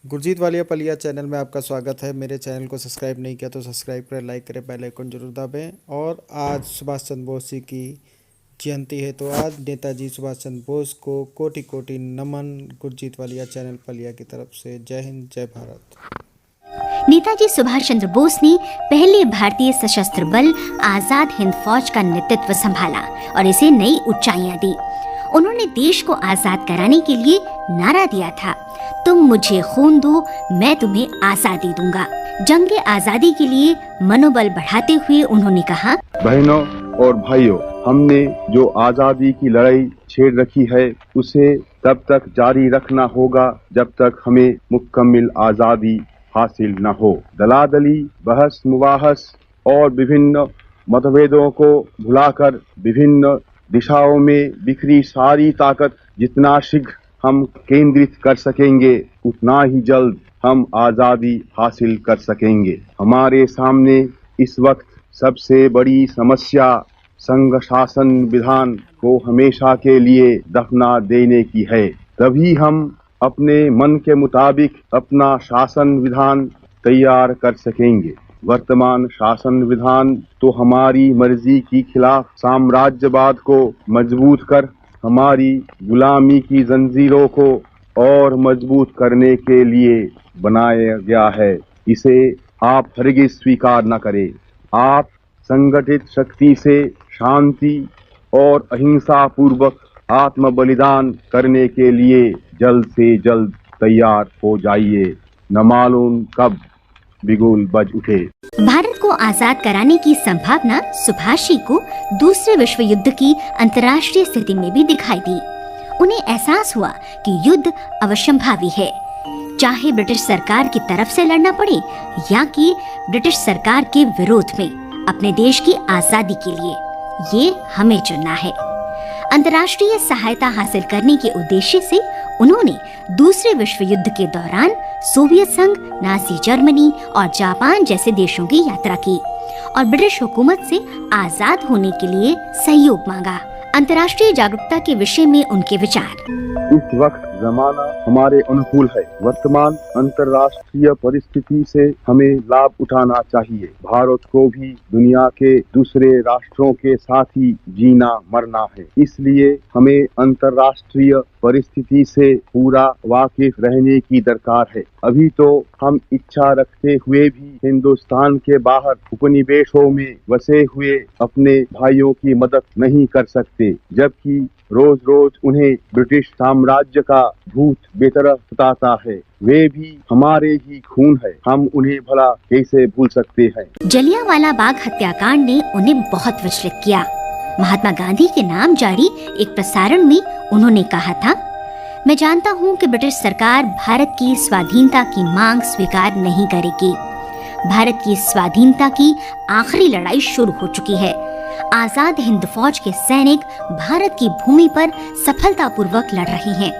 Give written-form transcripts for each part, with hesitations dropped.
Gurjeet Walia Palia channel में आपका स्वागत है। मेरे चैनल को सब्सक्राइब नहीं किया तो सब्सक्राइब करें, लाइक करें, बेल आइकन जरूर दबाएं। और आज सुभाष चंद्र बोस जी की जयंती है, तो आज नेताजी सुभाष चंद्र बोस को कोटि कोटि नमन गुरजीत वालिया चैनल पलिया की तरफ से। जय हिंद, जय भारत। नेताजी सुभाष चंद्र बोस ने पहले भारतीय सशस्त्र बल आजाद हिंद फौज का नेतृत्व संभाला और इसे नई ऊंचाइयां दी। उन्होंने देश को आजाद कराने के लिए नारा दिया था, तुम मुझे खून दो, मैं तुम्हें आजादी दूंगा। जंग आजादी के लिए मनोबल बढ़ाते हुए उन्होंने कहा, बहनों और भाइयों, हमने जो आजादी की लड़ाई छेड़ रखी है उसे तब तक जारी रखना होगा जब तक हमें मुकम्मल आजादी हासिल न हो। दलादली, बहस मुबाहस और विभिन्न मतभेदों को भुलाकर विभिन्न दिशाओं में बिखरी सारी ताकत जितना शीघ्र हम केंद्रित कर सकेंगे उतना ही जल्द हम आजादी हासिल कर सकेंगे। हमारे सामने इस वक्त सबसे बड़ी समस्या संघ शासन विधान को हमेशा के लिए दफना देने की है। तभी हम अपने मन के मुताबिक अपना शासन विधान तैयार कर सकेंगे। वर्तमान शासन विधान तो हमारी मर्जी की खिलाफ साम्राज्यवाद को मजबूत कर हमारी गुलामी की जंजीरों को और मजबूत करने के लिए बनाया गया है। इसे आप हरगिज स्वीकार न करें। आप संगठित शक्ति से शांति और अहिंसा पूर्वक आत्म बलिदान करने के लिए जल्द से जल्द तैयार हो जाइए। न मालूम कब बिगुल बज उठे। भारत को आजाद कराने की संभावना सुभाष जी को दूसरे विश्व युद्ध की अंतर्राष्ट्रीय स्थिति में भी दिखाई दी। उन्हें एहसास हुआ कि युद्ध अवश्यंभावी है, चाहे ब्रिटिश सरकार की तरफ से लड़ना पड़े या कि ब्रिटिश सरकार के विरोध में अपने देश की आजादी के लिए, ये हमें चुनना है। अंतर्राष्ट्रीय सहायता हासिल करने के उद्देश्य से उन्होंने दूसरे विश्व युद्ध के दौरान सोवियत संघ, नाजी जर्मनी और जापान जैसे देशों की यात्रा की और ब्रिटिश हुकूमत से आजाद होने के लिए सहयोग मांगा। अंतर्राष्ट्रीय जागरूकता के विषय में उनके विचार। इस वक्त जमाना हमारे अनुकूल है। वर्तमान अंतर्राष्ट्रीय परिस्थिति से हमें लाभ उठाना चाहिए। भारत को भी दुनिया के दूसरे राष्ट्रों के साथ ही जीना मरना है। इसलिए हमें अंतर्राष्ट्रीय परिस्थिति से पूरा वाकिफ रहने की दरकार है। अभी तो हम इच्छा रखते हुए भी हिंदुस्तान के बाहर उपनिवेशों में बसे हुए अपने भाइयों की मदद नहीं कर सकते, जबकि रोज रोज उन्हें ब्रिटिश साम्राज्य का भूत बेतरह सताता है। वे भी हमारे ही खून है, हम उन्हें भला कैसे भूल सकते हैं। जलियांवाला बाग हत्याकांड ने उन्हें बहुत विचलित किया। महात्मा गांधी के नाम जारी एक प्रसारण में उन्होंने कहा था, मैं जानता हूं कि ब्रिटिश सरकार भारत की स्वाधीनता की मांग स्वीकार नहीं करेगी। भारत की स्वाधीनता की आखिरी लड़ाई शुरू हो चुकी है। आजाद हिंद फौज के सैनिक भारत की भूमि पर सफलतापूर्वक लड़ रहे हैं।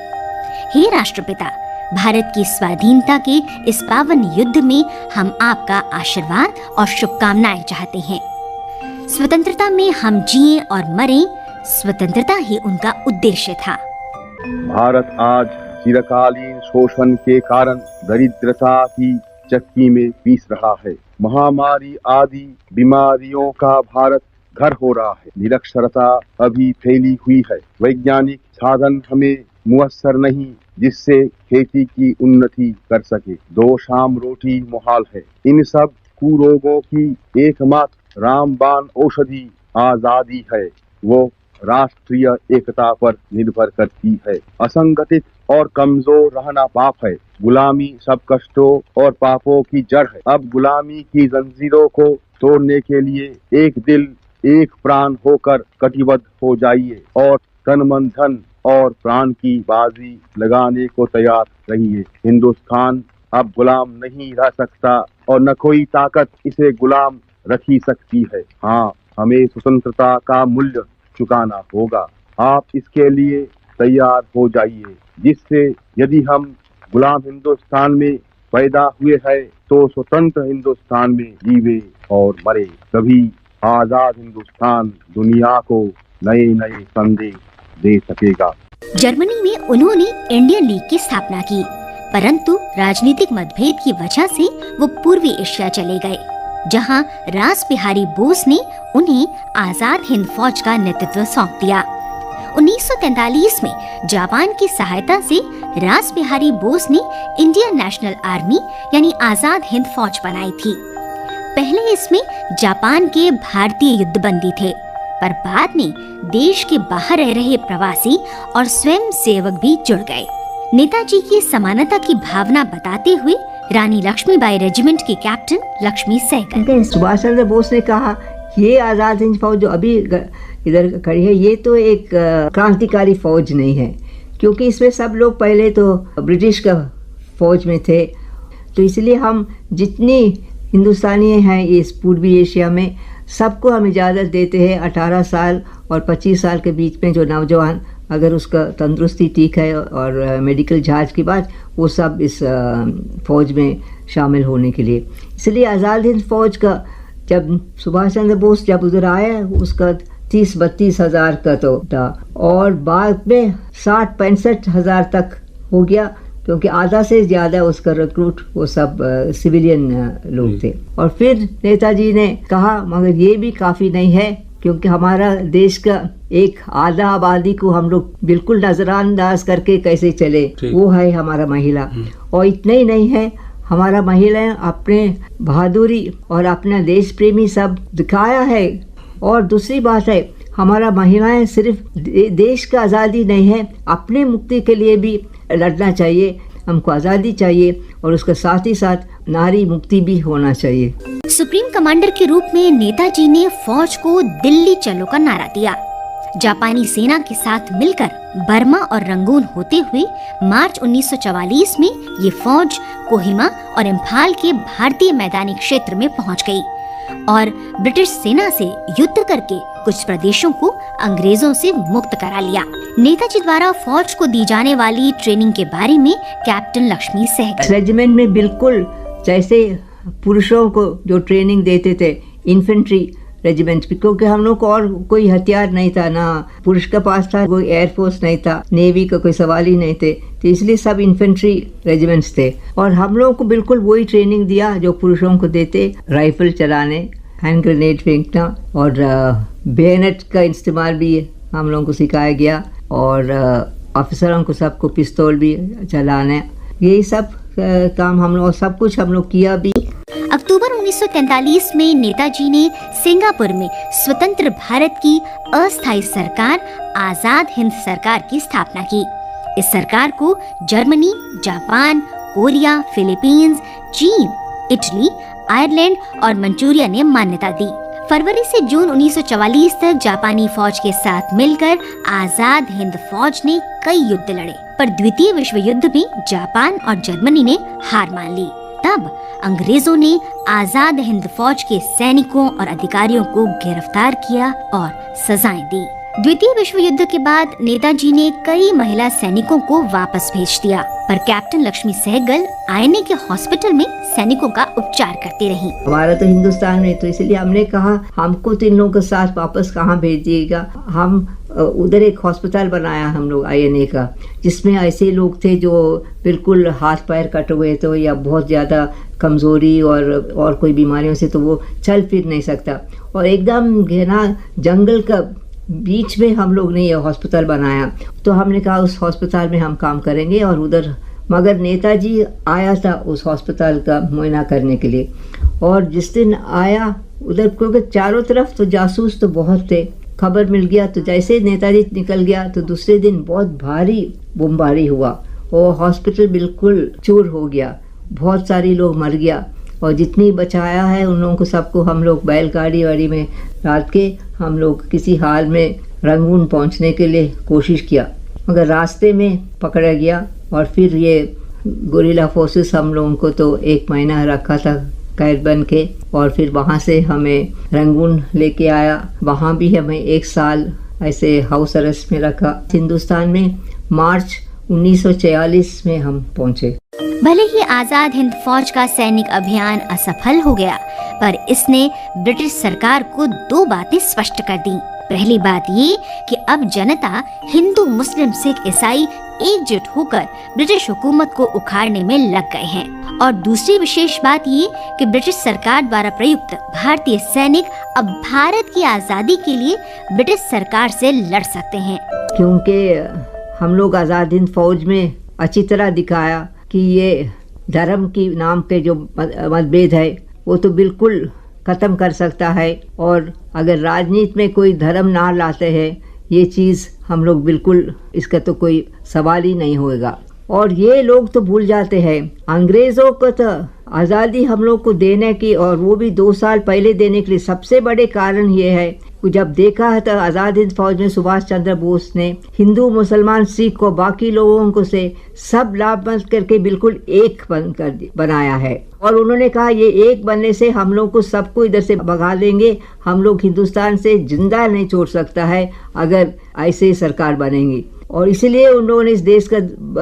हे राष्ट्रपिता, भारत की स्वाधीनता के इस पावन युद्ध में हम आपका आशीर्वाद और शुभकामनाएं चाहते हैं। स्वतंत्रता में हम जिएं और मरें, स्वतंत्रता ही उनका उद्देश्य था। भारत आज चिरकालीन शोषण के कारण दरिद्रता की चक्की में पीस रहा है। महामारी आदि बीमारियों का भारत घर हो रहा है। निरक्षरता अभी फैली हुई है। वैज्ञानिक साधन हमें मुयस्सर नहीं जिससे खेती की उन्नति कर सके। दो शाम रोटी मुहाल है। इन सब कुरोगों की एकमात्र रामबाण औषधि आजादी है। वो राष्ट्रीय एकता पर निर्भर करती है। असंगठित और कमजोर रहना पाप है। गुलामी सब कष्टों और पापों की जड़ है। अब गुलामी की जंजीरों को तोड़ने के लिए एक दिल एक प्राण होकर कटिबद्ध हो जाइए और तन मन धन और प्राण की बाजी लगाने को तैयार रहिए। हिंदुस्तान अब गुलाम नहीं रह सकता और न कोई ताकत इसे गुलाम रख ही सकती है। हाँ, हमें स्वतंत्रता का मूल्य चुकाना होगा। आप इसके लिए तैयार हो जाइए, जिससे यदि हम गुलाम हिंदुस्तान में पैदा हुए हैं तो स्वतंत्र हिंदुस्तान में जीवे और मरे। तभी आजाद हिंदुस्तान दुनिया को नए नए संदेश दे सकेगा। जर्मनी में उन्होंने इंडियन लीग की स्थापना की। परंतु राजनीतिक मतभेद की वजह से वो पूर्वी एशिया चले गए, जहां रास बिहारी बोस ने उन्हें आजाद हिंद फौज का नेतृत्व सौंप दिया। 1943 में जापान की सहायता से रास बिहारी बोस ने इंडियन नेशनल आर्मी यानी आजाद हिंद फौज बनाई थी। पहले इसमें जापान के भारतीय युद्धबंदी थे, पर बाद में देश के बाहर रह रहे प्रवासी और स्वयं सेवक भी जुड़ गए। नेताजी की समानता की भावना बताते हुए रानी लक्ष्मीबाई रेजिमेंट के कैप्टन लक्ष्मी सहगल, सुभाष चंद्र बोस ने कहा ये आजाद हिंद फौज जो अभी इधर खड़ी है ये तो एक क्रांतिकारी फौज नहीं है, क्योंकि इसमें सब लोग पहले तो ब्रिटिश का फौज में थे। तो इसलिए हम जितनी हिंदुस्तानी हैं इस पूर्वी एशिया में सबको हम इजाज़त देते हैं 18 साल और 25 साल के बीच में जो नौजवान अगर उसका तंदुरुस्ती ठीक है और मेडिकल जांच के बाद वो सब इस फौज में शामिल होने के लिए। इसलिए आज़ाद हिंद फौज का जब सुभाष चंद्र बोस जब उधर आया उसका 30-32 हज़ार का तो था और बाद में 60-65 हज़ार तक हो गया, क्योंकि आधा से ज़्यादा उसका रिक्रूट वो सब सिविलियन लोग थे। और फिर नेताजी ने कहा मगर ये भी काफ़ी नहीं है, क्योंकि हमारा देश का एक आधा आबादी को हम लोग बिल्कुल नजरअंदाज करके कैसे चले, वो है हमारा महिला। और इतना ही नहीं है, हमारा महिलाएं अपने बहादुरी और अपना देश प्रेमी सब दिखाया है। और दूसरी बात है हमारा महिलाएं सिर्फ देश का आज़ादी नहीं है, अपने मुक्ति के लिए भी लड़ना चाहिए। हमको आज़ादी चाहिए और उसके साथ ही साथ नारी मुक्ति भी होना चाहिए। सुप्रीम कमांडर के रूप में नेताजी ने फौज को दिल्ली चलो का नारा दिया। जापानी सेना के साथ मिलकर बर्मा और रंगून होते हुए मार्च 1944 में ये फौज कोहिमा और इम्फाल के भारतीय मैदानी क्षेत्र में पहुंच गई और ब्रिटिश सेना से युद्ध करके कुछ प्रदेशों को अंग्रेजों से मुक्त करा लिया। नेताजी द्वारा फौज को दी जाने वाली ट्रेनिंग के बारे में कैप्टन लक्ष्मी सहगल, रेजिमेंट में बिल्कुल जैसे पुरुषों को जो ट्रेनिंग देते थे इन्फेंट्री रेजिमेंट, क्योंकि हम लोग को और कोई हथियार नहीं था, ना पुरुष के पास था, कोई एयरफोर्स नहीं था, नेवी का कोई सवाल ही नहीं थे, तो इसलिए सब इन्फेंट्री रेजिमेंट्स थे। और हम लोगों को बिल्कुल वही ट्रेनिंग दिया जो पुरुषों को देते, राइफल चलाने, हैंड ग्रेनेड फेंकना और बेनेट का इस्तेमाल भी हम लोगों को सिखाया गया और ऑफिसरों को सबको पिस्तौल भी चलाना, यही सब काम हम लोग सब कुछ हम लोग किया भी। अक्टूबर 1943 में नेताजी ने सिंगापुर में स्वतंत्र भारत की अस्थायी सरकार आजाद हिंद सरकार की स्थापना की। इस सरकार को जर्मनी, जापान, कोरिया, फिलीपींस, चीन, इटली, आयरलैंड और मंचूरिया ने मान्यता दी। फरवरी से जून 1944 तक जापानी फौज के साथ मिलकर आजाद हिंद फौज ने कई युद्ध लड़े, पर द्वितीय विश्व युद्ध में जापान और जर्मनी ने हार मान ली। तब अंग्रेजों ने आजाद हिंद फौज के सैनिकों और अधिकारियों को गिरफ्तार किया और सजाएं दी। द्वितीय विश्व युद्ध के बाद नेताजी ने कई महिला सैनिकों को वापस भेज दिया, पर कैप्टन लक्ष्मी सहगल आईने के हॉस्पिटल में सैनिकों का उपचार करती रहीं। हमारा तो हिंदुस्तान में, तो इसलिए हमने कहा हमको तो इन लोगों के साथ वापस कहाँ भेजिएगा। हम उधर एक हॉस्पिटल बनाया हम लोग आईएनए का, जिसमें ऐसे लोग थे जो बिल्कुल हाथ पैर कटे हुए थे या बहुत ज़्यादा कमज़ोरी और कोई बीमारियों से तो वो चल फिर नहीं सकता, और एकदम घना जंगल का बीच में हम लोग ने ये हॉस्पिटल बनाया। तो हमने कहा उस हॉस्पिटल में हम काम करेंगे और उधर, मगर नेताजी आया था उस हॉस्पिटल का मुआयना करने के लिए, और जिस दिन आया उधर क्योंकि चारों तरफ तो जासूस तो बहुत थे, खबर मिल गया तो जैसे नेताजी निकल गया तो दूसरे दिन बहुत भारी बमबारी हुआ और हॉस्पिटल बिल्कुल चूर हो गया, बहुत सारे लोग मर गया, और जितनी बचाया है उन लोगों को सबको हम लोग बैलगाड़ी वाड़ी में डाल के हम लोग किसी हाल में रंगून पहुंचने के लिए कोशिश किया, मगर रास्ते में पकड़ा गया। और फिर ये गोरिल्ला फोर्सेस हम लोगों को तो 1 महीना रखा था कैद बन के, और फिर वहाँ से हमें रंगून लेके आया, वहाँ भी हमें 1 साल ऐसे हाउस अरेस्ट में रखा। हिंदुस्तान में मार्च 1946 में हम पहुँचे। भले ही आजाद हिंद फौज का सैनिक अभियान असफल हो गया, पर इसने ब्रिटिश सरकार को 2 बातें स्पष्ट कर दी। पहली बात ये कि अब जनता हिंदू, मुस्लिम, सिख, ईसाई एकजुट होकर ब्रिटिश हुकूमत को उखाड़ने में लग गए हैं। और दूसरी विशेष बात ये कि ब्रिटिश सरकार द्वारा प्रयुक्त भारतीय सैनिक अब भारत की आजादी के लिए ब्रिटिश सरकार से लड़ सकते हैं, क्योंकि हम लोग आज़ाद हिंद फौज में अच्छी तरह दिखाया कि ये धर्म की नाम के जो मतभेद है वो तो बिल्कुल खत्म कर सकता है, और अगर राजनीति में कोई धर्म ना लाते हैं ये चीज़ हम लोग बिल्कुल, इसका तो कोई सवाल ही नहीं होगा। और ये लोग तो भूल जाते हैं अंग्रेज़ों को तो आज़ादी हम लोग को देने की, और वो भी 2 साल पहले देने के लिए सबसे बड़े कारण ये है कि जब देखा है तो आज़ाद हिंद फौज में सुभाष चंद्र बोस ने हिंदू मुसलमान सिख को बाकी लोगों को से सब लाभबंद करके बिल्कुल एक बनाया है। और उन्होंने कहा ये एक बनने से हम लोग को सबको इधर से भगा देंगे, हम लोग हिंदुस्तान से जिंदा नहीं छोड़ सकता है अगर ऐसे ही सरकार बनेगी। और इसलिए उन लोगों ने इस देश का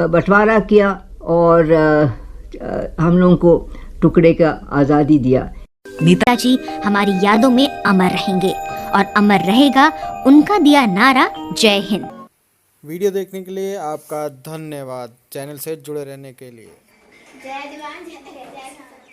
बंटवारा किया और हम लोगों को टुकड़े का आज़ादी दिया। नेताजी हमारी यादों में अमर रहेंगे और अमर रहेगा उनका दिया नारा जय हिंद। वीडियो देखने के लिए आपका धन्यवाद। चैनल से जुड़े रहने के लिए। जय जवान जय किसान।